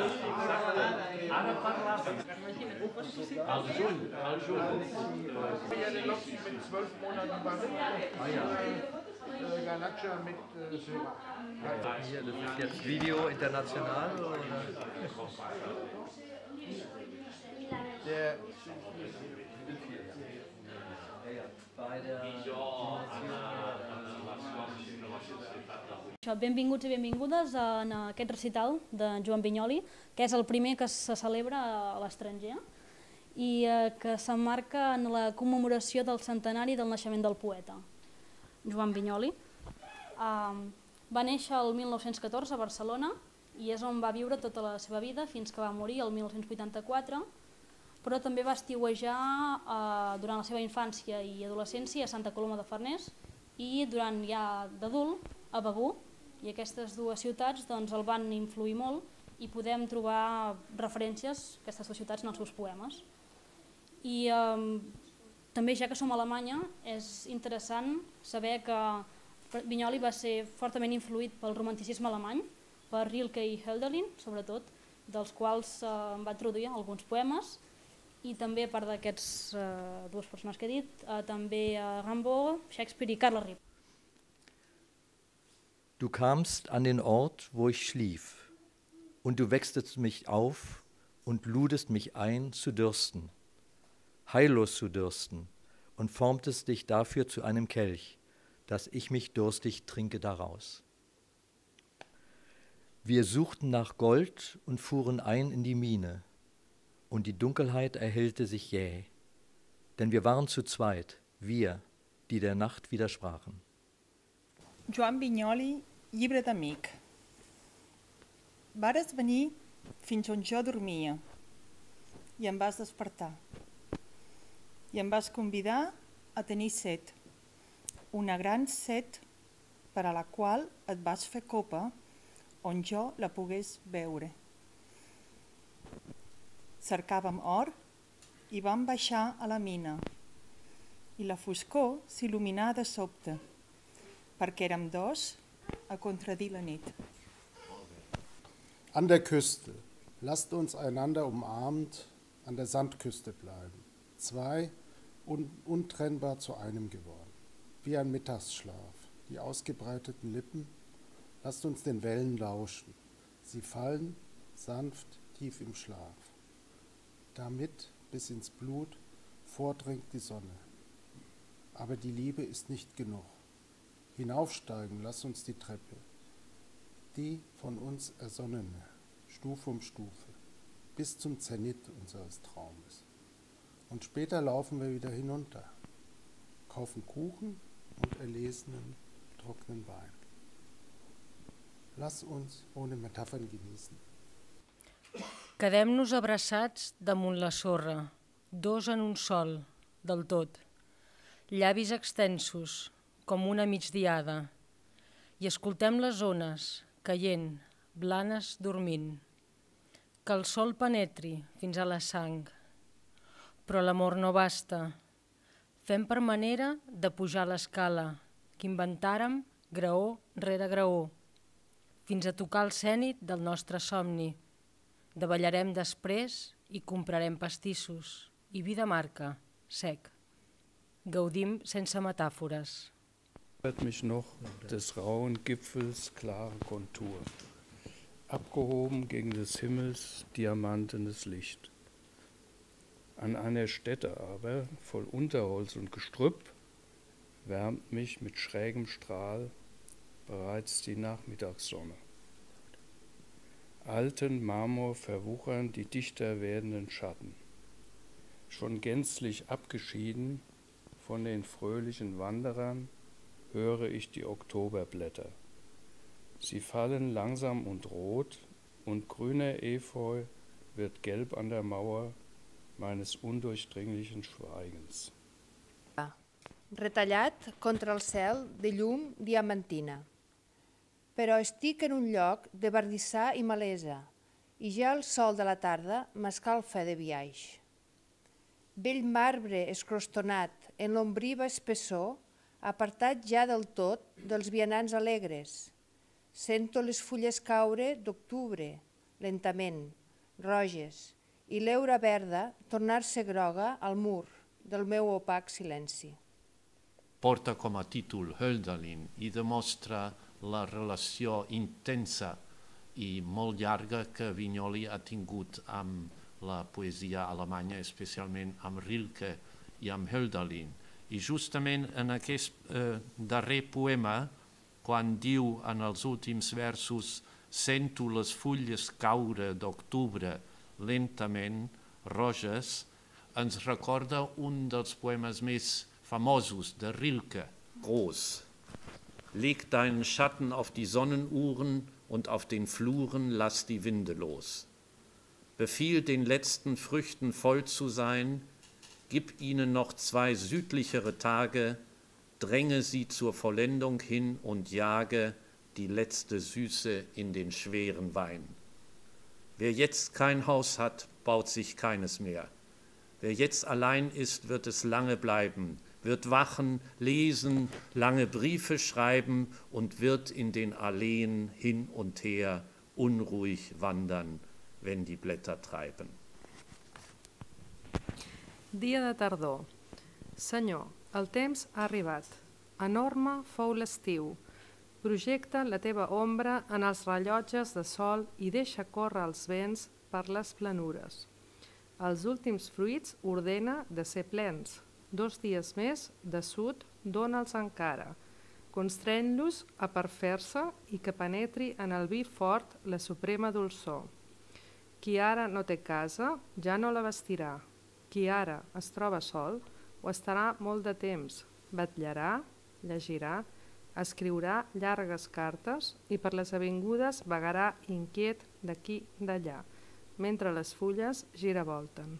Ara parlava. Al juny. Ja, Lotzi mit 12 Monaten Galatscha mit Syrer. Hier, das ist jetzt Video international oder? Der Benvinguts i benvingudes en aquest recital de Joan Vinyoli, que és el primer que se celebra a l'estranger i que s'emmarca en la commemoració del centenari del naixement del poeta. Joan Vinyoli va néixer el 1914 a Barcelona i és on va viure tota la seva vida fins que va morir el 1984, però també va estiuejar durant la seva infància i adolescència a Santa Coloma de Farners i durant ja d'adult a Begur, i aquestes dues ciutats el van influir molt i podem trobar referències aquestes dues ciutats en els seus poemes. I també, ja que som a Alemanya, és interessant saber que Vinyoli va ser fortament influït pel romanticisme alemany, per Rilke i Hölderlin, sobretot, dels quals va traduir alguns poemes, i també, a part d'aquests dues persones que he dit, també Rimbaud, Shakespeare i Carla Ripp. Du kamst an den Ort, wo ich schlief, und du weckstest mich auf und ludest mich ein, zu dürsten, heillos zu dürsten, und formtest dich dafür zu einem Kelch, dass ich mich durstig trinke daraus. Wir suchten nach Gold und fuhren ein in die Mine, und die Dunkelheit erhellte sich jäh, denn wir waren zu zweit, wir, die der Nacht widersprachen. Joan Vinyoli, llibre d'amic. Vares venir fins on jo dormia i em vas despertar. I em vas convidar a tenir set, una gran set per a la qual et vas fer copa on jo la pogués veure. Cercàvem or i vam baixar a la mina i la foscor s'il·luminà de sobte perquè érem dos a contradir la nit. An der Küste. Lasst uns einander umarmt an der Sandküste bleiben. Zwei untrennbar zu einem geworden. Wie ein Mittagsschlaf. Die ausgebreiteten Lippen. Lasst uns den Wellen lauschen. Sie fallen sanft tief im Schlaf. Damit bis ins Blut vordringt die Sonne. Aber die Liebe ist nicht genug. Hinaufsteigen, lass uns die Treppe, die von uns ersonnene, Stufe um Stufe, bis zum Zenit unseres Traumes. Und später laufen wir wieder hinunter, kaufen Kuchen und erlesenen, trockenen Wein. Lass uns ohne Metaphern genießen. Quedem-nos abraçats damunt la sorra, dos en un sol, del tot, llavis extensos, com una migdiada, i escoltem les ones, caient, blanes, dormint. Que el sol penetri fins a la sang. Però l'amor no basta. Fem per manera de pujar l'escala, que inventàrem graó rere graó, fins a tocar el cènit del nostre somni. Davallarem després i comprarem pastissos, i vida marca, sec. Gaudim sense metàfores. Erinnert mich noch des rauen Gipfels klare Kontur, abgehoben gegen des Himmels diamantenes Licht. An einer Stätte aber, voll Unterholz und Gestrüpp, wärmt mich mit schrägem Strahl bereits die Nachmittagssonne. Alten Marmor verwuchern die dichter werdenden Schatten. Schon gänzlich abgeschieden von den fröhlichen Wanderern höre ich die Oktoberblätter. Sie fallen langsam und rot, und grüner Efeu wird gelb an der Mauer meines undurchdringlichen Schweigens. Retallat contra el cel de llum diamantina. Però estic en un lloc de bardissar i malesa, i ja el sol de la tarda m'escalfa de biaix. Vell marbre escrostonat en l'ombriva espessor, apartat ja del tot dels vianants alegres. Sento les fulles caure d'octubre, lentament, roges, i l'heura verda tornar-se groga al mur del meu opac silenci. Porta com a títol Hölderlin i demostra la relació intensa i molt llarga que Vinyoli ha tingut amb la poesia alemanya, especialment amb Rilke i amb Hölderlin. I justament en aquest darrer poema, quan diu en els últims versos «Sento les fulles caure d'octubre lentament, roges», ens recorda un dels poemes més famosos de Rilke. Groß. Leg deinen Schatten auf die Sonnenuhren und auf den Fluren lass die Winde los. Befiehl den letzten Früchten voll zu sein, gib ihnen noch 2 südlichere Tage, dränge sie zur Vollendung hin und jage die letzte Süße in den schweren Wein. Wer jetzt kein Haus hat, baut sich keines mehr. Wer jetzt allein ist, wird es lange bleiben, wird wachen, lesen, lange Briefe schreiben und wird in den Alleen hin und her unruhig wandern, wenn die Blätter treiben. Dia de tardor. Senyor, el temps ha arribat. Enorme fou l'estiu. Projecta la teva ombra en els rellotges de sol i deixa córrer els vents per les planures. Els últims fruits ordena de ser plens. 2 dies més, de sud, dona'ls encara. Constreny-los a perfer-se i que penetri en el vi fort la suprema dolçor. Qui ara no té casa, ja no la vestirà. Qui ara es troba sol, ho estarà molt de temps. Vetllarà, llegirà, escriurà llargues cartes i per les avingudes vagarà inquiet d'aquí d'allà, mentre les fulles giravolten.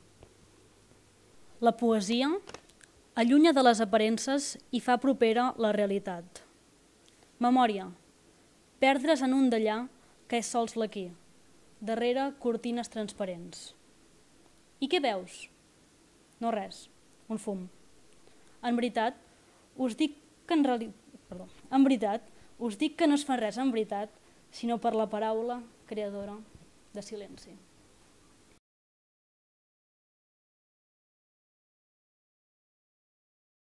La poesia allunya de les aparences i fa propera la realitat. Memòria. Perdre's en un d'allà que és sols l'aquí, darrere cortines transparents. I què veus? No res, un fum. En veritat, us dic que no es fa res en veritat, sinó per la paraula creadora de silenci.